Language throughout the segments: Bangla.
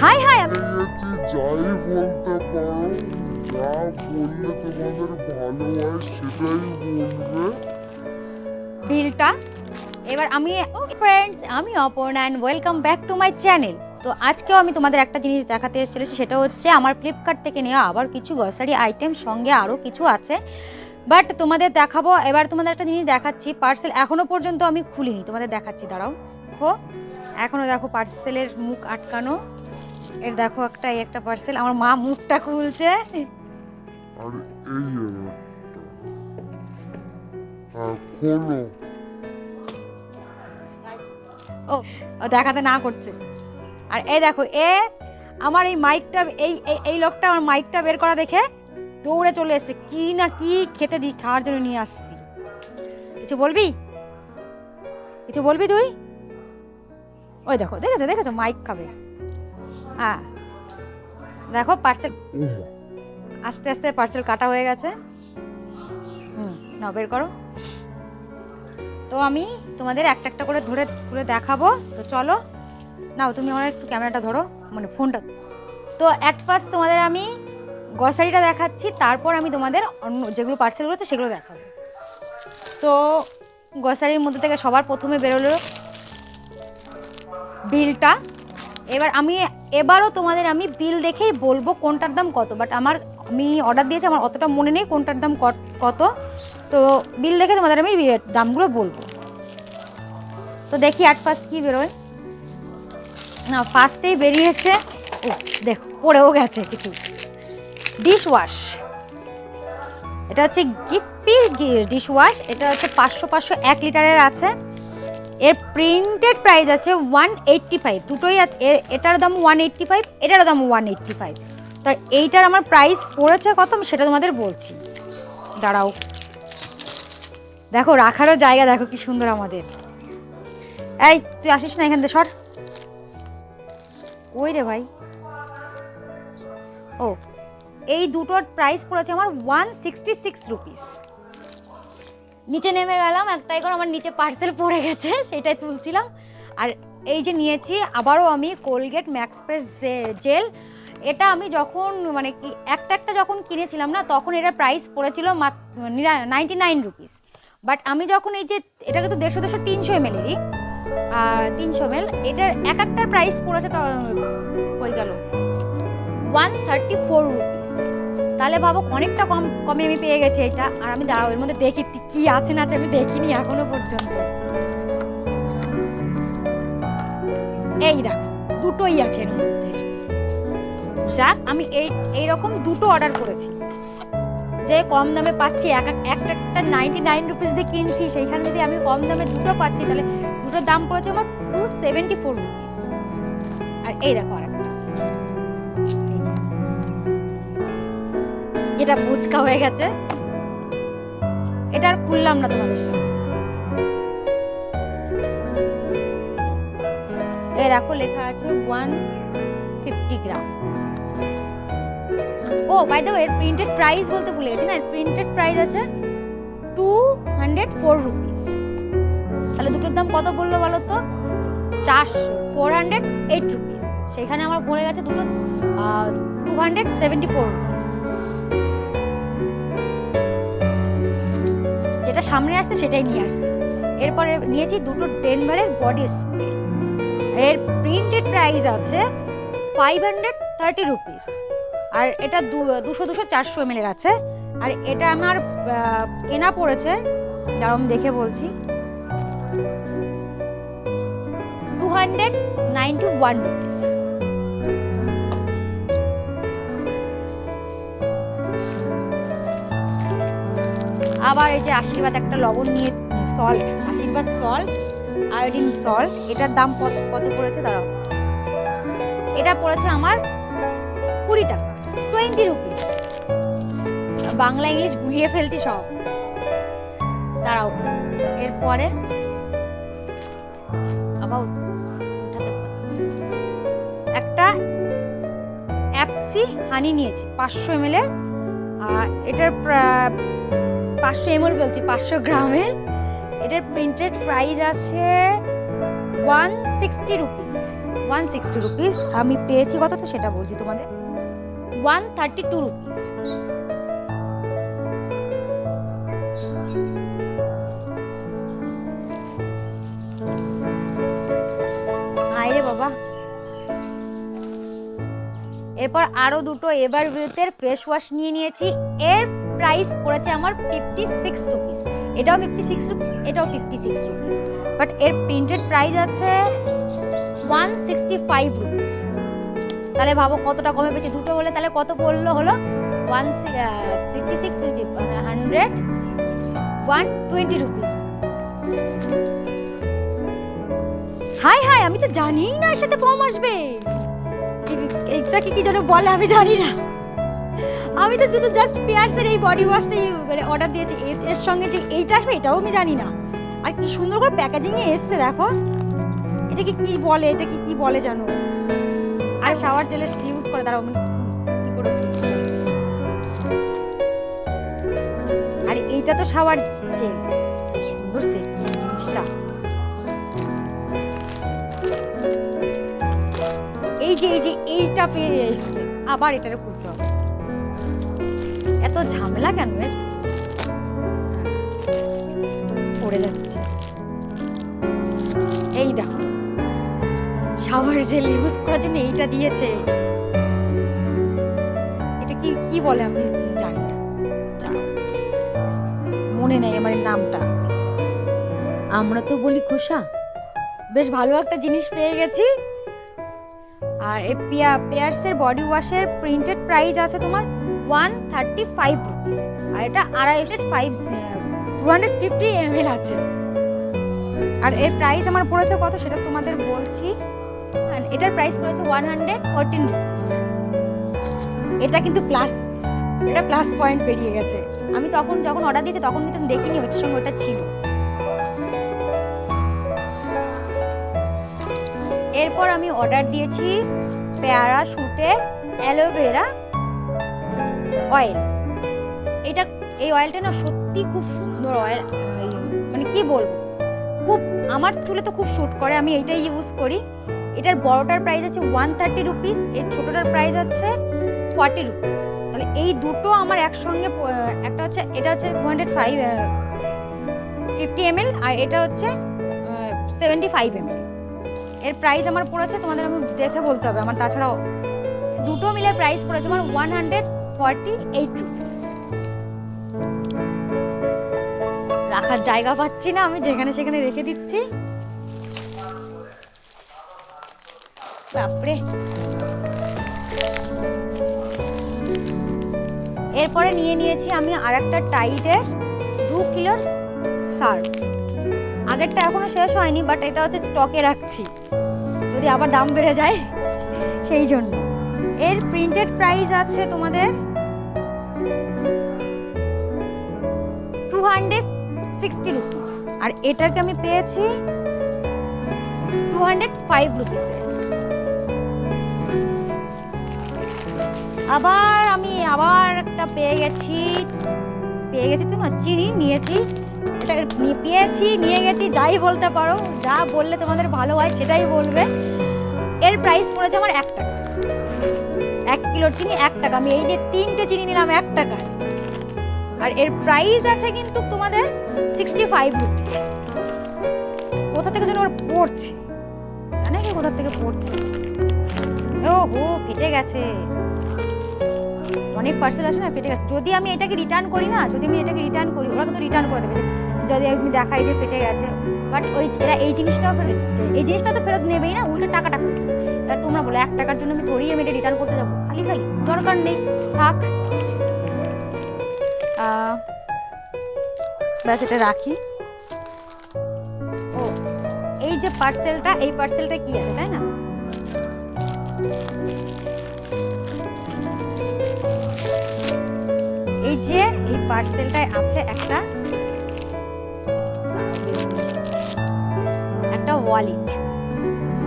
হাই হাই যাই বলতে পারো, যা বললে তোমাদের ভালো হয় সেটাই বলবে। বিলটা এবার আমি ফ্রেন্ডস, আমি Aparna and welcome back to my channel. তো আজকেও আমি তোমাদের একটা জিনিস দেখাতে এসেছি, সেটা হচ্ছে আমার ফ্লিপকার্ট থেকে নেওয়া আবার কিছু গ্রসারি আইটেম, সঙ্গে আরও কিছু আছে, বাট তোমাদের দেখাবো। এবার তোমাদের একটা জিনিস দেখাচ্ছি, পার্সেল এখনও পর্যন্ত আমি খুলিনি, তোমাদের দেখাচ্ছি, দাঁড়াও। দেখো এখনও দেখো পার্সেলের মুখ আটকানো। এর দেখো একটা পার্সেল, আমার মা মুখটা খুলছে। আর এই খোলো। ও দেখাতে না করছে। আর এই দেখো আমার এই মাইকটা, এই লোকটা আমার মাইকটা বের করা দেখে দৌড়ে চলে এসেছে, কি না কি খেতে দিই, খাওয়ার জন্য নিয়ে আসছি। কিছু বলবি তুই? ওই দেখো, দেখেছো মাইক খাবে। হ্যাঁ দেখো পার্সেল, আস্তে আস্তে পার্সেল কাটা হয়ে গেছে। নাও বের করো। তো আমি তোমাদের একটা করে ধরে দেখাবো। তো চলো, নাও তুমি আমার একটু ক্যামেরাটা ধরো, মানে ফোনটা। তো অ্যাট ফার্স্ট তোমাদের আমি গ্রসারিটা দেখাচ্ছি, তারপর আমি তোমাদের অন্য যেগুলো পার্সেলগুলো আছে সেগুলো দেখাবো। তো গ্রসারির মধ্যে থেকে সবার প্রথমে বেরোলো বিলটা। এবারও তোমাদের আমি বিল দেখেই বলবো কোনটার দাম কত, বাট আমি অর্ডার দিয়েছি, আমার অতটা মনে নেই কোনটার দাম কত। তো বিল দেখে তোমাদের আমি দামগুলো বলবো। তো দেখি অ্যাট ফার্স্ট কী বেরোয়। না, ফার্স্টেই বেরিয়েছে, ও দেখো পড়েও গেছে কিছু, ডিশ ওয়াশ। এটা হচ্ছে গিফি ডিশ ওয়াশ। এটা হচ্ছে 500 1 লিটারের আছে। এর প্রিন্টেড প্রাইস আছে 185, দুটোই আছে। এটার দাম 185, এটার দাম 185। তো এইটার আমার প্রাইস পড়েছে কত আমি সেটা তোমাদের বলছি, দাঁড়াও। দেখো রাখারও জায়গা দেখো কি সুন্দর আমাদের। এই তুই আসিস না এখান থেকে, সর। ওই রে ভাই, ও এই দুটোর প্রাইস পড়েছে আমার 166 রুপিস। নিচে নেমে গেলাম, একটাই করে আমার নিচে পার্সেল পড়ে গেছে, সেটাই তুলছিলাম। আর এই যে নিয়েছি আবারও আমি কোলগেট ম্যাক্স ফ্রেশ জেল। এটা আমি যখন মানে কি একটা যখন কিনেছিলাম না, তখন এটার প্রাইস পড়েছিল 99 রুপিস। বাট আমি যখন এই যে এটা কিন্তু 150 300 ml-এরই, 300 ml, এটার একটার প্রাইস পড়েছে তো হয়ে গেল 134 রুপিস। তাহলে ভাবো অনেকটা কমে আমি পেয়ে গেছি এটা। আর আমি দাঁড়াও এর মধ্যে দেখি কি আছে না আছে, আমি দেখিনি এখনো পর্যন্ত। এই দেখো দুটোই আছে এর মধ্যে। যাক, আমি এইরকম দুটো অর্ডার করেছি, যে কম দামে পাচ্ছি। একটা 99 রুপিস দিয়ে কিনছি, সেইখানে যদি আমি কম দামে দুটো পাচ্ছি, তাহলে দুটোর দাম পড়েছে আমার 274 রুপিস। আর এই দেখো আরেকটা, এটা বুচকা হয়ে গেছে, এটা আর খুললাম না তোমাদের সঙ্গে। এই দেখো লেখা আছে 150 গ্রাম। ও বাই দ্য ওয়ে, এর প্রিন্টেড প্রাইস বলতে ভুলে গেছি না, এর প্রিন্টেড প্রাইস আছে 204 রুপিস। তাহলে দুটোর দাম কত বললো বলো তো? 408 রুপিস। সেখানে আমার পড়ে গেছে দুটো 274 রুপিস। যেটা সামনে আসছে সেটাই নিয়ে আসছে। এরপরে নিয়েছি দুটো ডেনভারের বডি স্প্রে। এর প্রিন্টেড প্রাইস আছে 530 রুপিস। আর এটা 200 400 ml আছে। আর এটা আমার কেনা পড়েছে, দাঁড়াও আমি দেখে বলছি, 291 রুপিস। আবার এই যে আশীর্বাদ একটা লবণ নিয়ে, সল্ট, আশীর্বাদ সল্ট, আয়োডিন সল্ট, এটার দাম কত পড়েছে দাঁড়াও, এটা পড়েছে আমার 20 টাকা, 20 রুপিস। বাংলা ইংলিশ গুলিয়ে ফেলছি সব, দাঁড়াও। এরপরে আবার একটা অ্যাপসি হানি নিয়েছি 500 ml এর। এটার 500 ml বলছি, 500 গ্রামের। এটার প্রিন্টেড প্রাইস আছে 160 রুপিস, 160 রুপিস। আমি পেয়েছি কত তো সেটা বলছি তোমাদের, 132 রুপিস। আরে বাবা। এরপর আরো দুটো এভার বিউটির ফেস ওয়াশ নিয়ে নিয়েছি। এর প্রাইস পড়েছে আমার 56 রুপিস। এটাও 56 রুপিস, এটাও 56 রুপিস, বাট এর প্রিন্টেড প্রাইস আছে 165 রুপিস। তাহলে ভাবো কতটা কমে পেয়েছে, দুটো বলে তাহলে কত পড়লো হলো 56 100 120 রুপিস। হাই হাই, আমি তো জানিই না এর সাথে ফর্ম আসবে। এইটাকে কি যেন বলে আমি জানি না। আমি তো শুধু জাস্ট পিয়ার্সের এই বডি ওয়াশটাই মানে অর্ডার দিয়েছি, এর সঙ্গে যে এইটা আসবে এটাও আমি জানি না। আর কি সুন্দর করে প্যাকেজিংয়ে এসছে দেখো। এটাকে কি বলে, এটাকে কি বলে জানো? আর শাওয়ার জেলে ইউজ করে, দাঁড়াও আমি কি করে। আর এইটা তো শাওয়ার জেল, সুন্দর সেট জিনিসটা। এই যে এইটা পেয়ে এসছে, আবার এটারে খুলতে হবে। এত ঝামেলা কেন পড়ে যাচ্ছে। এই দেখো শাওয়ার জেল ইউজ করার জন্য এইটা দিয়েছে। এটা কি বলে আমি জানি না, মনে নেই আমার নামটা। আমরা তো বলি খোসা। বেশ ভালো একটা জিনিস পেয়ে গেছি। আর এই পেয়ার্সের বডি ওয়াশের প্রিন্টেড প্রাইস আছে তোমার 135 রুপিস, আর এটা 250 ml আছে। আর এর প্রাইস আমার পড়েছে কত সেটা তোমাদের বলছি। এটার প্রাইস পড়েছে 114 রুপিস। এটা কিন্তু এটা প্লাস পয়েন্ট বেরিয়ে গেছে। আমি তখন যখন অর্ডার দিয়েছি তখন কিন্তু দেখিনি ওইটার সঙ্গে ওটা ছিল। এরপর আমি অর্ডার দিয়েছি প্যারাশুটের অ্যালোভেরা অয়েল। এই অয়েলটা না সত্যি খুব সুন্দর অয়েল, মানে কি বলবো, খুব আমার চুলে তো খুব শ্যুট করে, আমি এইটাই ইউজ করি। এটার বড়টার প্রাইস আছে 130 রুপিস, এর ছোটটার প্রাইস আছে 40 রুপিস। তাহলে এই দুটো আমার একসঙ্গে, একটা হচ্ছে এটা হচ্ছে 250 ml আর এটা হচ্ছে 75 ml। এর প্রাইস আমার পড়েছে, তোমাদের আমি দেখে বলতে হবে আমার, তাছাড়াও দুটো মিলে প্রাইস পড়েছে আমার 148 রুপিস। রাখার জায়গা পাচ্ছি না, আমি যেখানে সেখানে রেখে দিচ্ছি। বাপরে। এরপরে নিয়ে নিয়েছি আমি আর একটা টাইডের 2 কিলোর সার্ফ। আগেরটা এখনো শেষ হয়নি, বাট এটা হচ্ছে স্টকে রাখছি যদি আবার দাম বেড়ে যায় সেই জন্য। এর প্রিন্টেড প্রাইস আছে তোমাদের 260 রুপিস, আর এটাকে আমি পেয়েছি 205 রুপিসে। আমি আবার একটা পেয়ে গেছি তো না, চিনি নিয়েছি। এটা নিয়ে গেছি, যাই বলতে পারো, যা বললে তোমাদের ভালো হয় সেটাই বলবে। এর প্রাইস পড়েছে আমার 1 টাকা। 1 কিলোর চিনি 1 টাকা। আমি এই নিয়ে 3টে চিনি নিলাম 1 টাকায়। আর এর প্রাইস আছে কিন্তু তোমাদের 65 রুপিস। কোথা থেকে যেন ওর পড়ছে, জানে কি কোথা থেকে পড়ছে। ও হো, ফেটে গেছে। অনেক পার্সেল আসে না, ফেটে গেছে। যদি আমি এটাকে রিটার্ন করি, ওরা কিন্তু রিটার্ন করে দেবে যদি আমি দেখাই যে ফেটে গেছে। বাট এরা এই জিনিসটাও এই জিনিসটা তো ফেরত নেবেই না, উল্টে টাকাটা ফেরত দেবে। এবার তোমরা বলো 1 টাকার জন্য আমি এটা রিটার্ন করতে যাবো খালি, দরকার নেই, থাক। ব্যাস এটা রাখি। ও, এই যে পার্সেলটা, এই পার্সেলটা কি আছে তাই না, এই যে এই পার্সেলটায় আছে একটা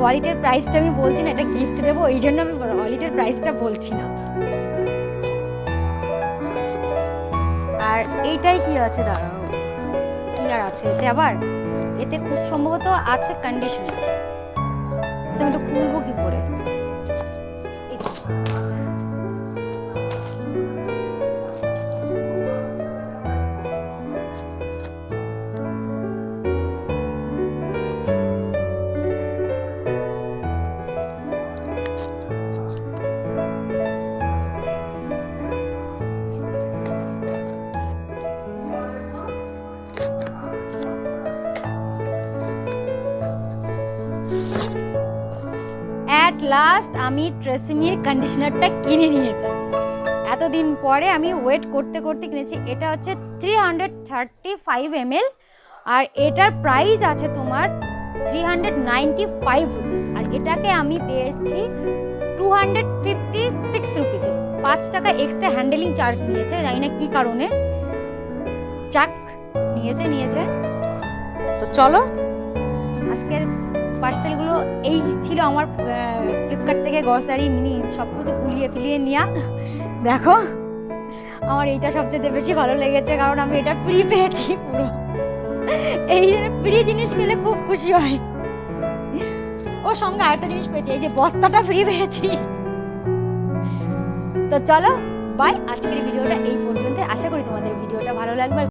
ওয়ালেটের প্রাইসটা আমি বলছি না, এটা গিফট দেবো এই জন্য আমি ওয়ালেটের প্রাইসটা বলছি না। আর এইটাই কি আছে, দাঁড়াও, কি আর আছে এতে, আবার এতে খুব সম্ভবত আছে কন্ডিশনার। তো আমি এটা খুলবো কি করে? এই যে। অ্যাট লাস্ট আমি ট্রেসিমির কন্ডিশনারটা কিনে নিয়েছি। এতদিন পরে আমি ওয়েট করতে করতে কিনেছি। এটা হচ্ছে 335 ml আর এটার প্রাইস আছে তোমার 395 রুপিস, আর এটাকে আমি পেয়েছি 256 রুপিসে। 5 টাকা এক্সট্রা হ্যান্ডেলিং চার্জ নিয়েছে, জানি না কি কারণে, চাক নিয়েছে। তো চলো আজকের পার্সেলগুলো এই ছিল আমার ফ্লিপকার্ট থেকে গ্রসারি মিনি সব কিছু ফিলিয়ে নেওয়া। দেখো আমার এইটা সবচেয়ে বেশি ভালো লেগেছে, কারণ আমি এটা ফ্রি পেয়েছি পুরো। এই জন্য ফ্রি জিনিস পেলে খুব খুশি হয়। ও সঙ্গে আরেকটা জিনিস পেয়েছি, এই যে বস্তাটা ফ্রি পেয়েছি। তো চলো বাই, আজকের ভিডিওটা এই পর্যন্ত। আশা করি তোমাদের ভিডিওটা ভালো লাগবে।